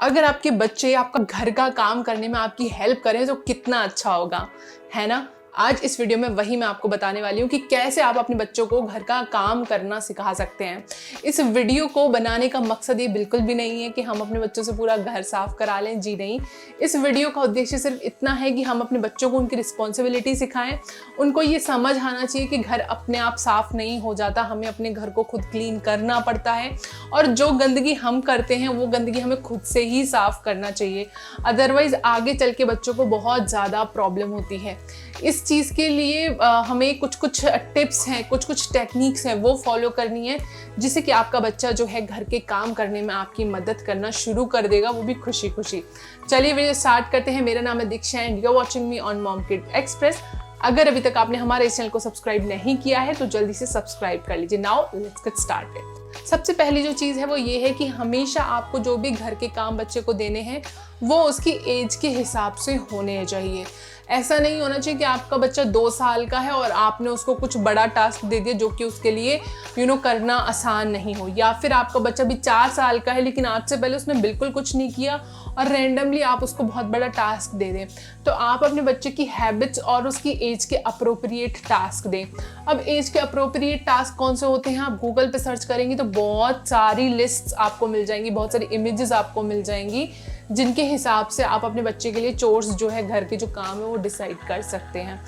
अगर आपके बच्चे आपका घर का काम करने में आपकी हेल्प करें तो कितना अच्छा होगा, है ना। आज इस वीडियो में वही मैं आपको बताने वाली हूँ कि कैसे आप अपने बच्चों को घर का काम करना सिखा सकते हैं। इस वीडियो को बनाने का मकसद ये बिल्कुल भी नहीं है कि हम अपने बच्चों से पूरा घर साफ करा लें, जी नहीं। इस वीडियो का उद्देश्य सिर्फ इतना है कि हम अपने बच्चों को उनकी रिस्पॉन्सिबिलिटी सिखाएं। उनको ये समझ आना चाहिए कि घर अपने आप साफ नहीं हो जाता, हमें अपने घर को खुद क्लीन करना पड़ता है और जो गंदगी हम करते हैं वो गंदगी हमें खुद से ही साफ करना चाहिए। अदरवाइज आगे चल के बच्चों को बहुत ज़्यादा प्रॉब्लम होती है। इस चीज़ के लिए हमें कुछ टिप्स हैं, कुछ टेक्निक्स हैं, वो फॉलो करनी है जिससे कि आपका बच्चा जो है घर के काम करने में आपकी मदद करना शुरू कर देगा, वो भी खुशी खुशी। चलिए वीडियो स्टार्ट करते हैं। मेरा नाम है Diksha and you are watching me on mom kid express. अगर अभी तक आपने हमारे इस चैनल को सब्सक्राइब नहीं किया है तो जल्दी से सब्सक्राइब कर लीजिए। Now let's get started. सबसे पहली जो चीज़ है वो ये है कि हमेशा आपको जो भी घर के काम बच्चे को देने हैं वो उसकी एज के हिसाब से होने चाहिए। ऐसा नहीं होना चाहिए कि आपका बच्चा 2 साल का है और आपने उसको कुछ बड़ा टास्क दे दिया जो कि उसके लिए करना आसान नहीं हो, या फिर आपका बच्चा भी 4 साल का है लेकिन आज से पहले उसने बिल्कुल कुछ नहीं किया और रैंडमली आप उसको बहुत बड़ा टास्क दे दें। तो आप अपने बच्चे की हैबिट्स और उसकी एज के अप्रोप्रिएट टास्क दें। अब एज के अप्रोप्रिएट टास्क कौन से होते हैं, आप गूगल पे सर्च करेंगे तो बहुत सारी लिस्ट्स आपको मिल जाएंगी, बहुत सारी इमेजेस आपको मिल जाएंगी जिनके हिसाब से आप अपने बच्चे के लिए चोर्स जो है, घर के जो काम है वो डिसाइड कर सकते हैं।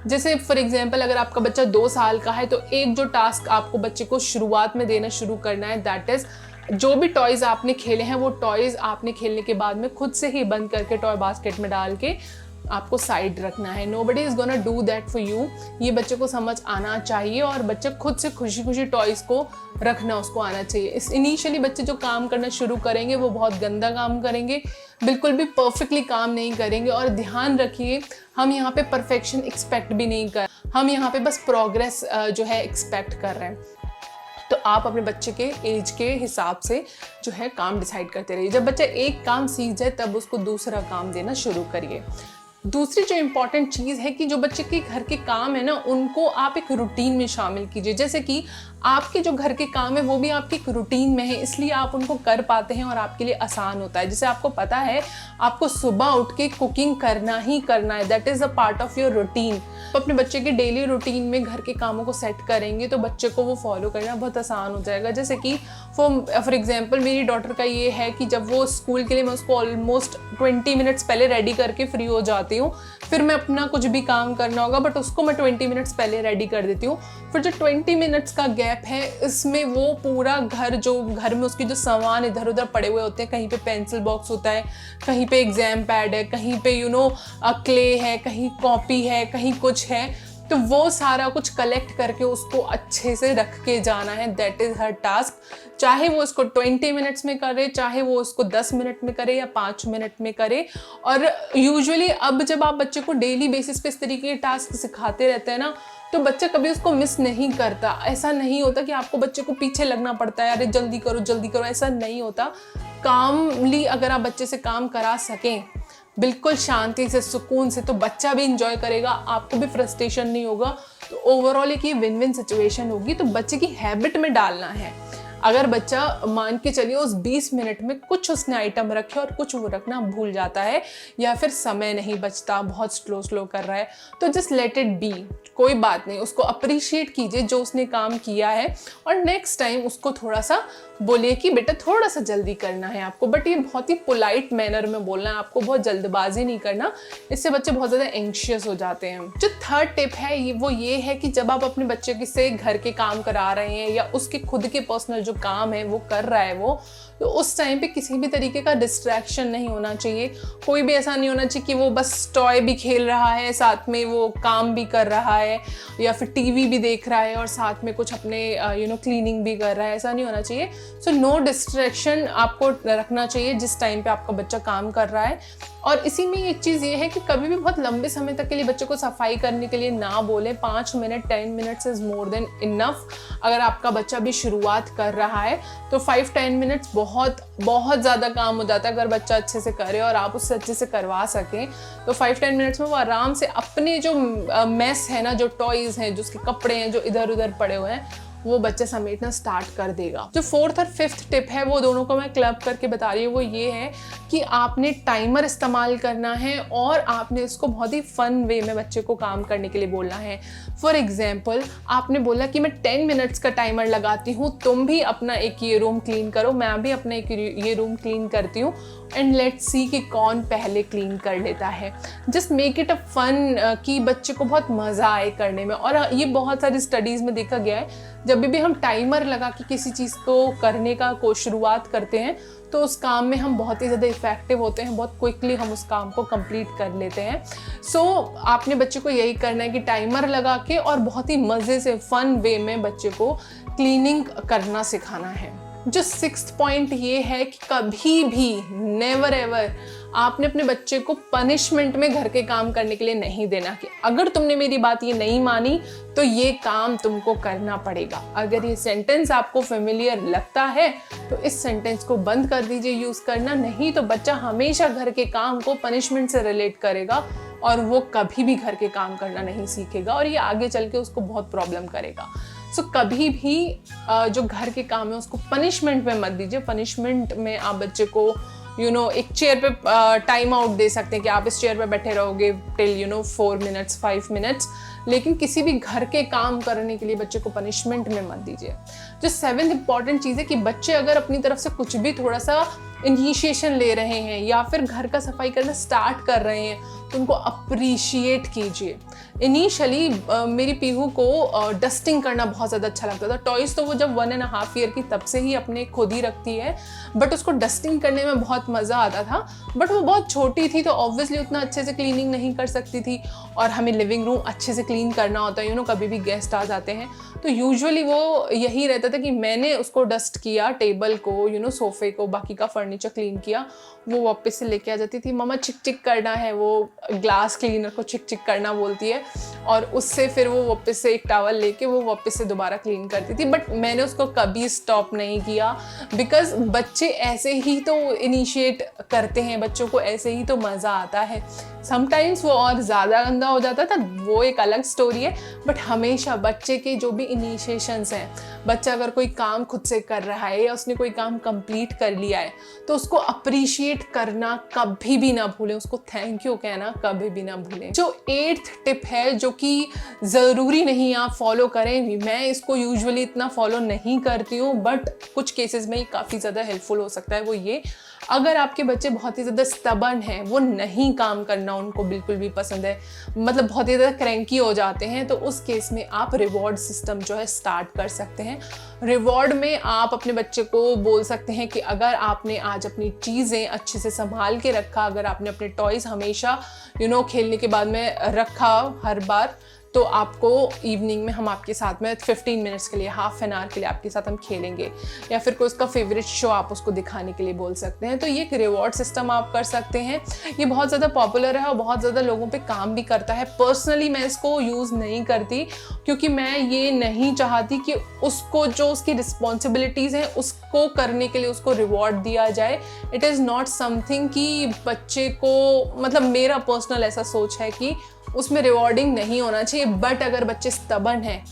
जैसे फॉर एग्जांपल अगर आपका बच्चा 2 साल का है तो एक जो टास्क आपको बच्चे को शुरुआत में देना शुरू करना है, दैट इज जो भी टॉयज़ आपने खेले हैं वो टॉयज़ आपने खेलने के बाद में खुद से ही बंद करके टॉय बास्केट में डाल के आपको साइड रखना है। Nobody is gonna do that for you. ये बच्चे को समझ आना चाहिए और बच्चे खुद से खुशी खुशी टॉयज़ को रखना उसको आना चाहिए। इस इनिशियली बच्चे जो काम करना शुरू करेंगे वो बहुत गंदा काम करेंगे, बिल्कुल भी परफेक्टली काम नहीं करेंगे। और ध्यान रखिए, हम यहाँ पे परफेक्शन एक्सपेक्ट भी नहीं कर, हम यहाँ पे बस प्रोग्रेस जो है एक्सपेक्ट कर रहे हैं। तो आप अपने बच्चे के एज के हिसाब से जो है काम डिसाइड करते रहिए। जब बच्चा एक काम सीख जाए तब उसको दूसरा काम देना शुरू करिए। दूसरी जो इम्पॉर्टेंट चीज़ है कि जो बच्चे के घर के काम है ना, उनको आप एक रूटीन में शामिल कीजिए। जैसे कि आपके जो घर के काम है वो भी आपके एक रूटीन में है, इसलिए आप उनको कर पाते हैं और आपके लिए आसान होता है। जैसे आपको पता है आपको सुबह उठ के कुकिंग करना ही करना है, that is a part of your routine. तो अपने बच्चे के डेली रूटीन में घर के कामों को सेट करेंगे तो बच्चे को वो फॉलो करना बहुत आसान हो जाएगा। जैसे कि फॉर एग्जाम्पल मेरी डॉटर का ये है कि जब वो स्कूल के लिए, मैं उसको ऑलमोस्ट 20 मिनट्स पहले रेडी करके फ्री हो जाती हूँ। फिर मैं अपना कुछ भी काम करना होगा बट उसको मैं 20 मिनट्स पहले रेडी कर देती हूँ। फिर जो 20 मिनट्स का गैप है इसमें वो पूरा घर में उसके जो सामान इधर उधर पड़े हुए होते हैं, कहीं पे पेंसिल बॉक्स होता है, कहीं पे एग्जाम पैड है, कहीं पे क्ले है, कहीं कॉपी है, कहीं कुछ है, तो वो सारा कुछ कलेक्ट करके उसको अच्छे से रख के जाना है। That is her task. चाहे वो इसको 20 मिनट्स में करे, चाहे वो उसको 10 मिनट में करे या 5 मिनट में करे। और यूजुअली अब जब आप बच्चे को डेली बेसिस पे इस तरीके के टास्क सिखाते रहते हैं ना, तो बच्चा कभी उसको मिस नहीं करता। ऐसा नहीं होता कि आपको बच्चे को पीछे लगना पड़ता है, अरे जल्दी करो, ऐसा नहीं होता। कामली अगर आप बच्चे से काम करा सकें बिल्कुल शांति से, सुकून से, तो बच्चा भी इंजॉय करेगा, आपको भी फ्रस्ट्रेशन नहीं होगा। तो ओवरऑल एक ये विन विन सिचुएशन होगी। तो बच्चे की हैबिट में डालना है। अगर बच्चा मान के चलिए उस 20 मिनट में कुछ उसने आइटम रखे और कुछ वो रखना भूल जाता है या फिर समय नहीं बचता, बहुत स्लो कर रहा है, तो जस्ट लेट इट बी, कोई बात नहीं। उसको अप्रिशिएट कीजिए जो उसने काम किया है और नेक्स्ट टाइम उसको थोड़ा सा बोलिए कि बेटा थोड़ा सा जल्दी करना है आपको, बट ये बहुत ही पोलाइट मैनर में बोलना है, आपको बहुत जल्दबाजी नहीं करना, इससे बच्चे बहुत ज़्यादा एंग्शियस हो जाते हैं। जो थर्ड टिप है वो ये है कि जब आप अपने बच्चे से घर के काम करा रहे हैं या उसके खुद के पर्सनल जो काम है वो कर रहा है वो, तो उस टाइम पे किसी भी तरीके का डिस्ट्रैक्शन नहीं होना चाहिए। कोई भी ऐसा नहीं होना चाहिए कि वो बस टॉय भी खेल रहा है, साथ में वो काम भी कर रहा है, या फिर टीवी भी देख रहा है और साथ में कुछ अपने क्लीनिंग भी कर रहा है। ऐसा नहीं होना चाहिए। सो नो डिस्ट्रैक्शन आपको रखना चाहिए जिस टाइम पे आपका बच्चा काम कर रहा है। और इसी में एक चीज़ ये है कि कभी भी बहुत लंबे समय तक के लिए बच्चे को सफाई करने के लिए ना बोलें। 5 minute 10 minutes is more than enough. अगर आपका बच्चा भी शुरुआत कर रहा है तो 5-10 मिनट्स बहुत ज़्यादा काम हो जाता है। अगर बच्चा अच्छे से करे और आप उससे अच्छे से करवा सकें तो 5-10 मिनट्स में वो आराम से अपने जो मेस है ना, जो टॉयज़ हैं, जो उसके कपड़े हैं जो इधर उधर पड़े हुए हैं, वो बच्चा समेटना स्टार्ट कर देगा। जो 4th और 5th टिप है वो दोनों को मैं क्लब करके बता रही हूँ। वो ये है कि आपने टाइमर इस्तेमाल करना है और आपने इसको बहुत ही फन वे में बच्चे को काम करने के लिए बोलना है। फॉर एग्जाम्पल, आपने बोला कि मैं 10 मिनट्स का टाइमर लगाती हूँ, तुम भी अपना एक ये रूम क्लीन करो, मैं भी अपना एक ये रूम क्लीन करती हूँ, एंड लेट्स सी कि कौन पहले क्लीन कर लेता है। Just make it a fun कि बच्चे को बहुत मज़ा आए करने में। और ये बहुत सारी स्टडीज़ में देखा गया है, जब भी हम टाइमर लगा के किसी चीज़ को करने का शुरुआत करते हैं तो उस काम में हम बहुत ही ज़्यादा इफेक्टिव होते हैं, बहुत क्विकली हम उस काम को कंप्लीट कर लेते हैं। सो आपने बच्चे को यही करना है कि टाइमर लगा के और बहुत ही मज़े से फन वे में बच्चे को क्लीनिंग करना सिखाना है। जो 6th पॉइंट ये है कि कभी भी नेवर एवर आपने अपने बच्चे को पनिशमेंट में घर के काम करने के लिए नहीं देना कि अगर तुमने मेरी बात ये नहीं मानी तो ये काम तुमको करना पड़ेगा। अगर ये सेंटेंस आपको फेमिलियर लगता है तो इस सेंटेंस को बंद कर दीजिए यूज़ करना, नहीं तो बच्चा हमेशा घर के काम को पनिशमेंट से रिलेट करेगा और वो कभी भी घर के काम करना नहीं सीखेगा और ये आगे चल के उसको बहुत प्रॉब्लम करेगा। सो कभी भी जो घर के काम है उसको पनिशमेंट में मत दीजिए। पनिशमेंट में आप बच्चे को एक चेयर पे टाइम आउट दे सकते हैं कि आप इस चेयर पे बैठे रहोगे टिल 4 मिनट्स 5 मिनट्स, लेकिन किसी भी घर के काम करने के लिए बच्चे को पनिशमेंट में मत दीजिए। जो 7th इंपॉर्टेंट चीज़ है कि बच्चे अगर अपनी तरफ से कुछ भी थोड़ा सा इनिशिएशन ले रहे हैं या फिर घर का सफाई करना स्टार्ट कर रहे हैं तो उनको अप्रिशिएट कीजिए। इनिशियली मेरी पीहू को डस्टिंग करना बहुत ज़्यादा अच्छा लगता था। टॉयज़ तो वो जब 1.5 ईयर की तब से ही अपने खुद ही रखती है, बट उसको डस्टिंग करने में बहुत मज़ा आता था। बट वो बहुत छोटी थी तो ऑब्वियसली उतना अच्छे से क्लीनिंग नहीं कर सकती थी और हमें लिविंग रूम अच्छे से क्लीन करना होता है। कभी भी गेस्ट आ जाते हैं तो यूजुअली वो यही रहता था कि मैंने उसको डस्ट किया, टेबल को सोफे को, बाकी का फर्नीचर क्लीन किया, वो वापस से लेके आ जाती थी, मम्मा चिक चिक करना है, वो ग्लास क्लीनर को चिक चिक करना बोलती है और उससे फिर वो वापस से एक टॉवल लेके वो वापस से दोबारा क्लीन करती थी। बट मैंने उसको कभी स्टॉप नहीं किया बिकॉज बच्चे ऐसे ही तो इनिशिएट करते हैं, बच्चों को ऐसे ही तो मज़ा आता है। समटाइम्स वो और ज़्यादा गंदा हो जाता था, वो एक अलग स्टोरी है, बट हमेशा बच्चे के जो भी इनिशिएशंस हैं, बच्चा अगर कोई काम खुद से कर रहा है या उसने कोई काम कंप्लीट कर लिया है तो उसको अप्रिशिएट करना कभी भी ना भूलें, उसको थैंक यू कहना कभी भी ना भूलें। जो 8th टिप है जो कि ज़रूरी नहीं आप फॉलो करें, मैं इसको यूजुअली इतना फॉलो नहीं करती हूँ बट कुछ केसेस में काफ़ी ज़्यादा हेल्पफुल हो सकता है, वो ये, अगर आपके बच्चे बहुत ही ज़्यादा स्टबर्न हैं, वो नहीं काम करना उनको बिल्कुल भी पसंद है, मतलब बहुत ही ज़्यादा क्रैंकी हो जाते हैं, तो उस केस में आप रिवॉर्ड सिस्टम जो है स्टार्ट कर सकते हैं। रिवॉर्ड में आप अपने बच्चे को बोल सकते हैं कि अगर आपने आज अपनी चीज़ें अच्छे से संभाल के रखा, अगर आपने अपने टॉयज़ हमेशा खेलने के बाद में रखा हर बार, तो आपको इवनिंग में हम आपके साथ में 15 मिनट्स के लिए, हाफ एन आवर के लिए आपके साथ हम खेलेंगे, या फिर कोई उसका फेवरेट शो आप उसको दिखाने के लिए बोल सकते हैं। तो ये एक रिवॉर्ड सिस्टम आप कर सकते हैं। ये बहुत ज़्यादा पॉपुलर है और बहुत ज़्यादा लोगों पे काम भी करता है। पर्सनली मैं इसको यूज़ नहीं करती क्योंकि मैं ये नहीं चाहती कि उसको जो उसकी रिस्पॉन्सिबिलिटीज़ हैं उसको करने के लिए उसको रिवॉर्ड दिया जाए। इट इज़ नॉट समथिंग कि बच्चे को, मतलब मेरा पर्सनल ऐसा सोच है कि उसमें रिवॉर्डिंग नहीं होना चाहिए। बट अगर बच्चे स्टबर्न हैं,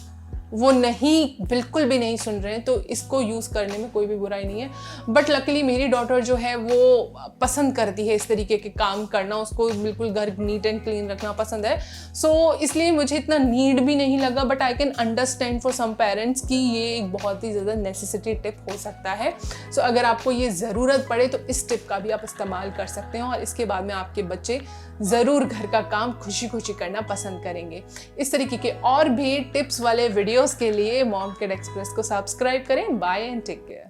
वो नहीं, बिल्कुल भी नहीं सुन रहे हैं, तो इसको यूज़ करने में कोई भी बुराई नहीं है। बट लकीली मेरी डॉटर जो है वो पसंद करती है इस तरीके के काम करना, उसको बिल्कुल घर नीट एंड क्लीन रखना पसंद है। सो इसलिए मुझे इतना नीड भी नहीं लगा, but I can understand for some parents कि ये एक बहुत ही ज़्यादा नेसेसिटी टिप हो सकता है। सो अगर आपको ये ज़रूरत पड़े तो इस टिप का भी आप इस्तेमाल कर सकते हैं और इसके बाद में आपके बच्चे ज़रूर घर का काम खुशी खुशी करना पसंद करेंगे। इस तरीके के और भी टिप्स वाले वीडियोस के लिए मॉम किड एक्सप्रेस को सब्सक्राइब करें। Bye and take care.